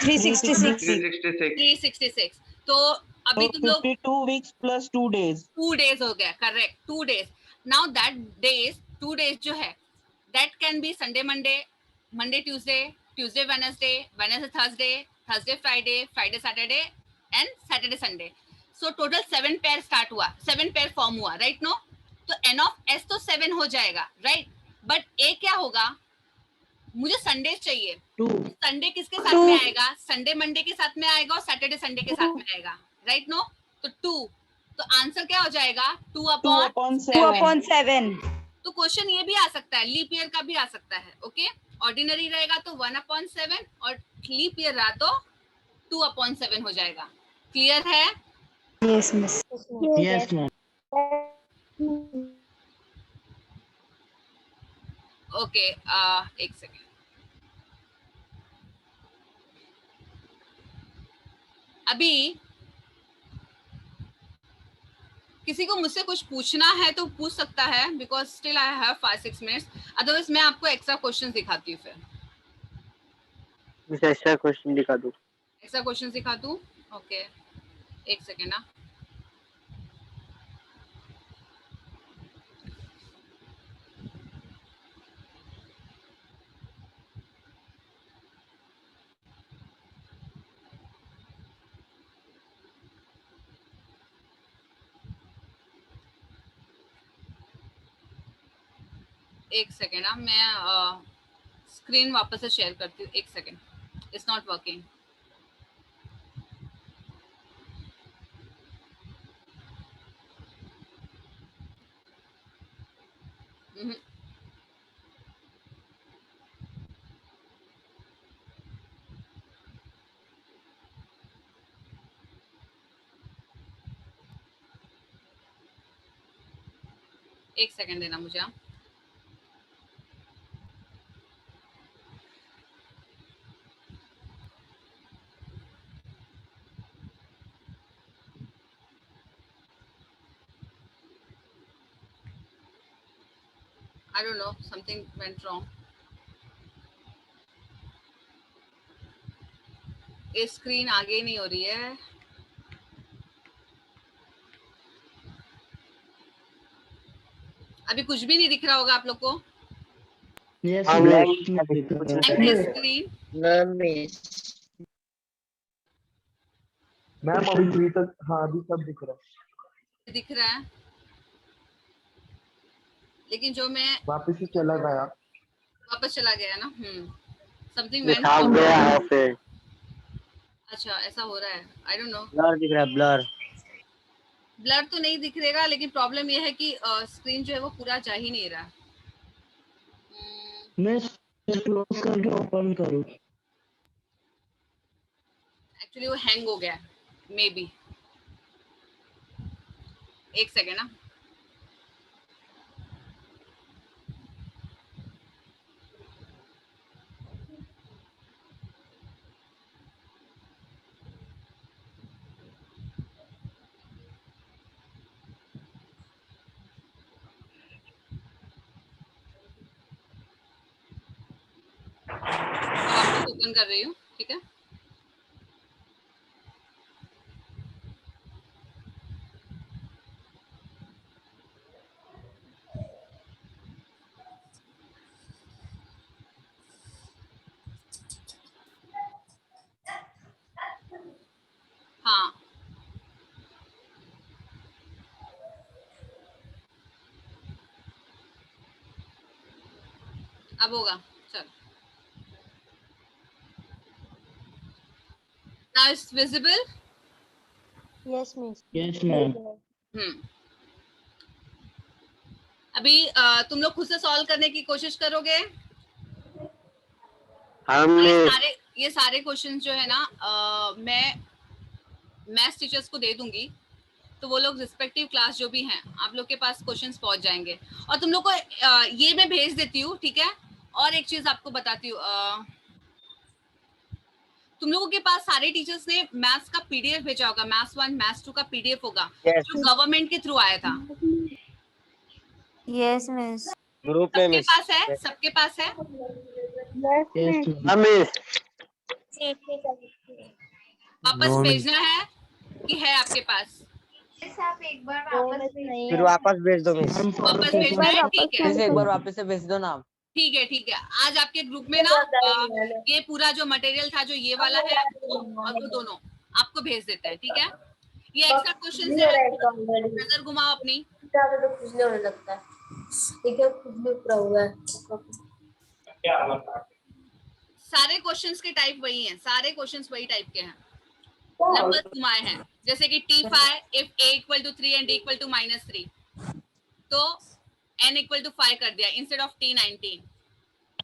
366. तो अभी तुम लोग 52 weeks plus 2 days. 2 days हो गया. Correct, 2 days. Now that days, 2 days जो है, that can be Sunday Monday, Monday Tuesday, Tuesday Wednesday, Wednesday Thursday, Thursday Friday, Friday Saturday and Saturday Sunday. So total 7 pair start हुआ, 7 pair form हुआ. Right? No, तो n of s तो 7 हो जाएगा. Right? But a क्या होगा? मुझे Sunday चाहिए. संडे किसके साथ में आएगा? संडे मंडे के साथ में आएगा और सैटरडे संडे के साथ में आएगा. राइट? नो, तो 2. तो आंसर क्या हो जाएगा? 2 upon 7. तो क्वेश्चन ये भी आ सकता है, लीप ईयर का भी आ सकता है. ओके? ऑर्डिनरी रहेगा तो 1 upon 7 और लीप ईयर रहा तो 2/7 हो जाएगा। क्लियर है? Yes, miss. Yes, ma'am. Okay, एक सेकेंड। अभी किसी को मुझसे कुछ पूछना है तो पूछ सकता है, because still I have 5-6 minutes. Otherwise मैं आपको एक्स्ट्रा क्वेश्चन दिखाती हूँ। फिर मुझे एक्स्ट्रा क्वेश्चन दिखा दो। एक्स्ट्रा क्वेश्चन दिखा दूँ? ओके, एक सेकेंड ना। एक सेकेंड ना, मैं स्क्रीन वापस से शेयर करती हूँ। एक सेकेंड, इट्स नॉट वर्किंग। एक सेकेंड देना मुझे। I don't know, something went wrong. ये स्क्रीन आगे नहीं हो रही है। अभी कुछ भी नहीं दिख रहा होगा आप लोग को। Yes, स्क्रीन मैम अभी तक हाँ अभी सब दिख रहा है, लेकिन जो मैं वापस ही चला गया। वापस चला गया ना। समथिंग ये छाप गया है फिर। अच्छा, ऐसा हो रहा है। I don't know. ब्लर दिख रहा है, ब्लर। ब्लर तो नहीं दिख रहेगा, लेकिन प्रॉब्लम ये है कि स्क्रीन जो है वो पूरा जा ही नहीं रहा। मैं क्लोज करके ओपन करूँ? एक्चुअली वो हैंग हो गया मे बी। एक सेकेंड ना। ओपन कर रही हूँ, ठीक है। हाँ, अब होगा। चलो, now it's visible? Yes, miss. Yes, ma'am. अभी तुम लोग खुद से सॉल्व करने की कोशिश करोगे? ये सारे क्वेश्चन जो है ना मैं मैथ्स टीचर्स को दे दूंगी, तो वो लोग रिस्पेक्टिव क्लास जो भी हैं आप लोग के पास क्वेश्चंस पहुंच जाएंगे। और तुम लोग को ये मैं भेज देती हूँ, ठीक है। और एक चीज आपको बताती हूँ, तुम लोगों के पास सारे टीचर्स ने मैथ्स का पीडीएफ भेजा होगा। मैथ्स 1 मैथ्स 2 का पीडीएफ होगा, जो गवर्नमेंट के थ्रू आया था। Yes, miss. ग्रुप में मिस। पास है? सबके पास है? Yes, miss. वापस भेजना है कि है आपके पास? आप एक बार वापस फिर वापस भेज दो मिस। वापस भेजना है, ठीक है। एक बार वापस से भेज दो ना। ठीक है, ठीक है। आज आपके ग्रुप में ना ये पूरा जो मटेरियल था, जो ये वाला है और वो दोनों आपको भेज देते हैं, ठीक है। ये एक्स्ट्रा क्वेश्चन है, नजर घुमाओ अपनी। तो कुछ नहीं होने लगता है, ठीक है, कुछ भी पूरा हुआ है। सारे क्वेश्चंस के टाइप वही हैं, सारे क्वेश्चंस वही टाइप के हैं, नंबर घुमाए हैं। जैसे कि T5 if a equal to 3 and d equal to -3, तो n equal to 5 कर दिया instead of T19।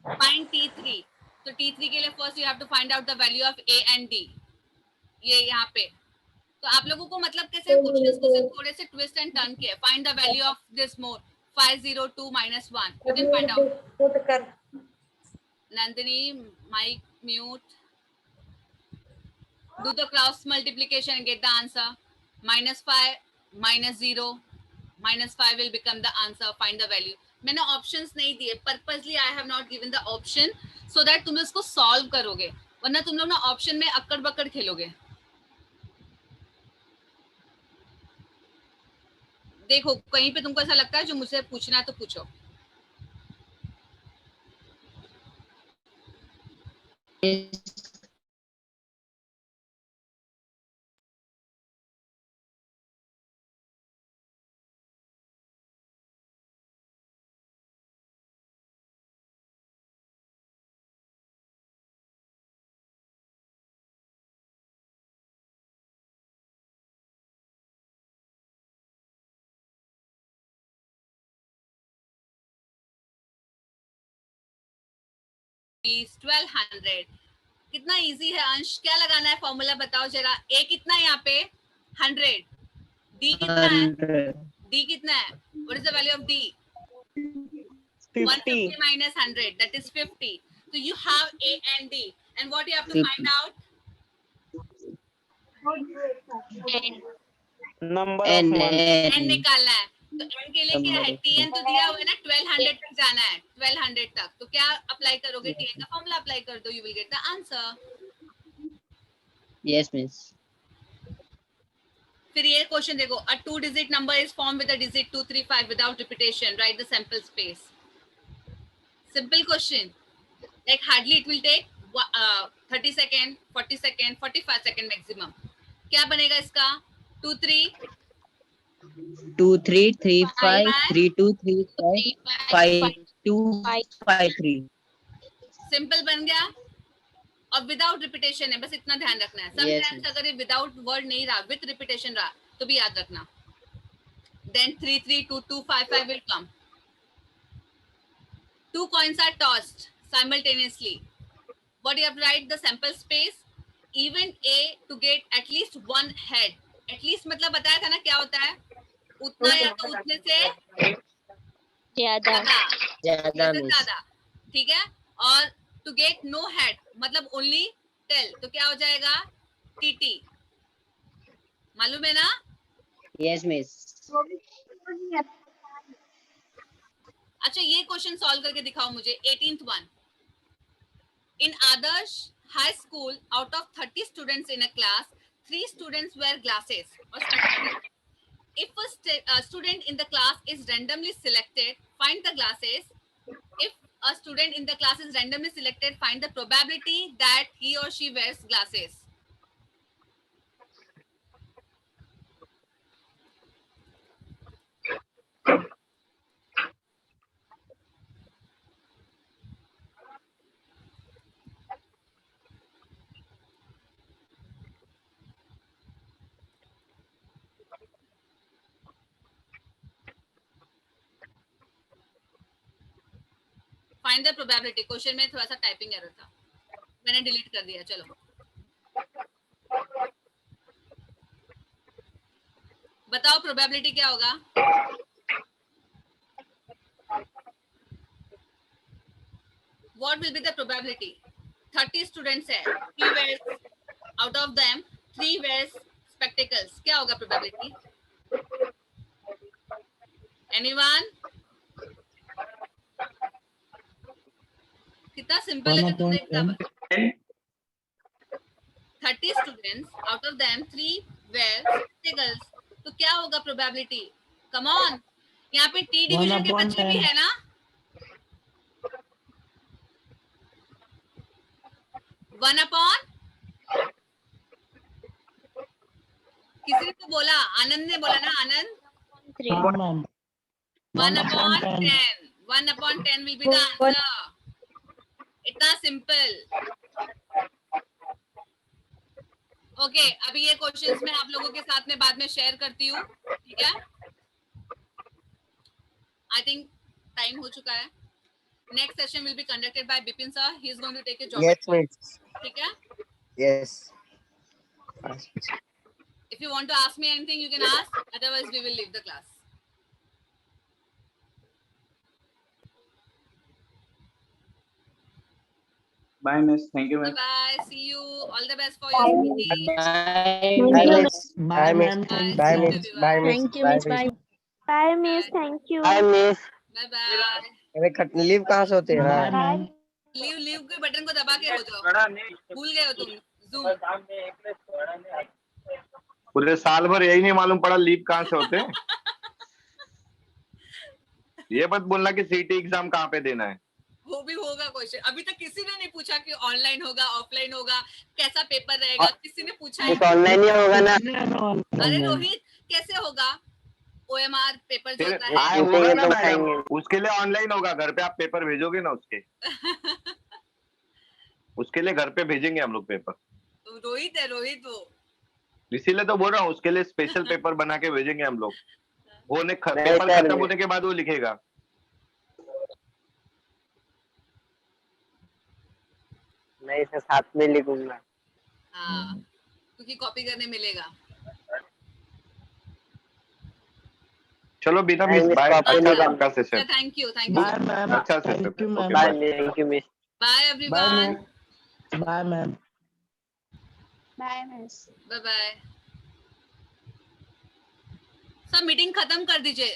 Find T3, तो T3 के लिए first you have to find out the value of A and D, ये यहाँ पे। तो आप लोगों को मतलब कैसे क्वेश्चंस को सिर्फ थोड़े से ट्विस्ट एंड टर्न किया। Find the value of this mode 502 minus 1, you can find out. Nandini, mic mute. Do the cross multiplication and get the answer. -5 -0 -5 will become the answer. Find the value. मैंने options नहीं दिए purposely, I have not given the option so that तुम इसको solve करोगे, वरना तुम लोग ना ऑप्शन में अक्कड़ बक्कड़ खेलोगे। देखो कहीं पे तुमको ऐसा लगता है जो मुझसे पूछना है तो पूछो। Is 1200 कितना इजी है अंश, क्या लगाना है फॉर्मूला बताओ जरा। ए कितना है यहाँ पे 100, डी कितना है, डी कितना है, what is the value of D 150 minus 100 that is 50, so you have A and D and what you have to find out number N n निकालना है। तो n के लिए क्या है, tn तो दिया हुआ है ना, 1200 तक जाना है, 1200 तक। तो क्या अप्लाई करोगे, tn का फॉर्मूला अप्लाई कर दो, you will get the answer. Yes, miss. फिर ये क्वेश्चन देखो, a 2-digit number is formed with a digit 235 without repetition, write the sample space। simple question, like hardly it will take 30 second, 40 second, 45 second maximum। क्या बनेगा इसका 2 3 2 3 3 5 3 2 3 5 5 2 5 3। Simple बन गया और without repetition है, बस इतना ध्यान रखना है। समटाइम्स अगर ये विदाउट वर्ड नहीं रहा, विद रिपीटेशन रहा तो भी याद रखना। Then 3 3 2 2 5 5 will come। 2 coins are tossed simultaneously, what you have to write the sample space, even A to get at least one head। at least मतलब बताया था ना क्या होता है, उतना या तो उतने से ज्यादा, ठीक है। और टू गेट नो हेड मतलब ओनली टेल, तो क्या हो जाएगा टीटी, मालूम है ना। Yes, miss. अच्छा ये क्वेश्चन सॉल्व करके दिखाओ मुझे, 18th one। In Adarsh high school out of 30 students in a class 3 students wear glasses or spectacles। if a student in the class is randomly selected, find the glasses। if a student in the class is randomly selected, find the probability that he or she wears glasses। Find the probability, question में थोड़ा सा typing error था, मैंने delete कर दिया। चलो बताओ probability क्या होगा। What will be the probability, 30 students है, 3 wears, out of them 3 wears spectacles, क्या होगा प्रोबेबिलिटी, एनीवन। कितना सिंपल है, तुमने इतना 30 students out of them 3 wear spectacles, तो क्या होगा प्रोबेबिलिटी, कम ऑन। यहाँ पे टी डिवीजन के बच्चे भी है ना, वन अपॉन, किसी ने तो बोला, आनंद ने बोला ना, आनंद 1/10, 1/10 will be the answer। इतना सिंपल। ओके अभी ये क्वेश्चंस मैं आप लोगों के साथ में बाद में शेयर करती हूँ, ठीक है। आई थिंक टाइम हो चुका है। next session will be conducted by Bipin sir. He is going to take a Yes, geometry. miss. ठीक है? Yes. If you want to ask me anything, you can ask. Otherwise, we will leave the class. Bye, miss. Thank you, miss. Bye. See you. All the best for your study. Bye, miss. Bye, miss. Bye. Bye, See you, miss. Bye, everyone. miss. Thank you, Bye, miss. miss. Bye. Bye, miss. Thank you. Bye, miss. Bye bye. अरे खट leave कहाँ से होते हैं यार? Bye. Leave के button को दबा के हो जाओ. भूल गए हो तुम. Zoom. पूरे साल भर यही नहीं मालूम पड़ा लीव कहाँ से होते हैं. ये मत बोलना कि सीटी एग्जाम कहाँ पे देना है. वो भी होगा क्वेश्चन. अभी तक किसी ने नहीं पूछा कि ऑनलाइन होगा, ऑफलाइन होगा, कैसा पेपर रहेगा. किसी ने पूछा ही नहीं. ऑनलाइन ही होगा ना? अरे रोहित, कैसे होगा? OMR पेपर जो होता है. हाँ, होगा ना मैडम. उसके लिए ऑनलाइन होगा. घर पे आप पेपर भेजोगे ना उसके. उसके लिए घर पे भेजेंगे हम लोग पेपर. रोहित है, रोहित वो. इसीलिए तो बोल रहा हूँ उसके लिए स्पेशल पेपर बना के भेजेंगे हम लोग. पेपर खत्म होने के बाद वो लिखेगा. मैं इसे साथ में लिखूंगा. हाँ, क्योंकि कॉपी करने मिलेगा. चलो बिना मिस बाय. आपका session. Thank you. Bye, ma'am. अच्छा session. Thank you, ma'am. Bye, thank you, miss. Bye Bye, everyone. ma'am. Bye, ma'am. Bye, miss. Bye bye. सब मीटिंग खत्म कर दीजिए.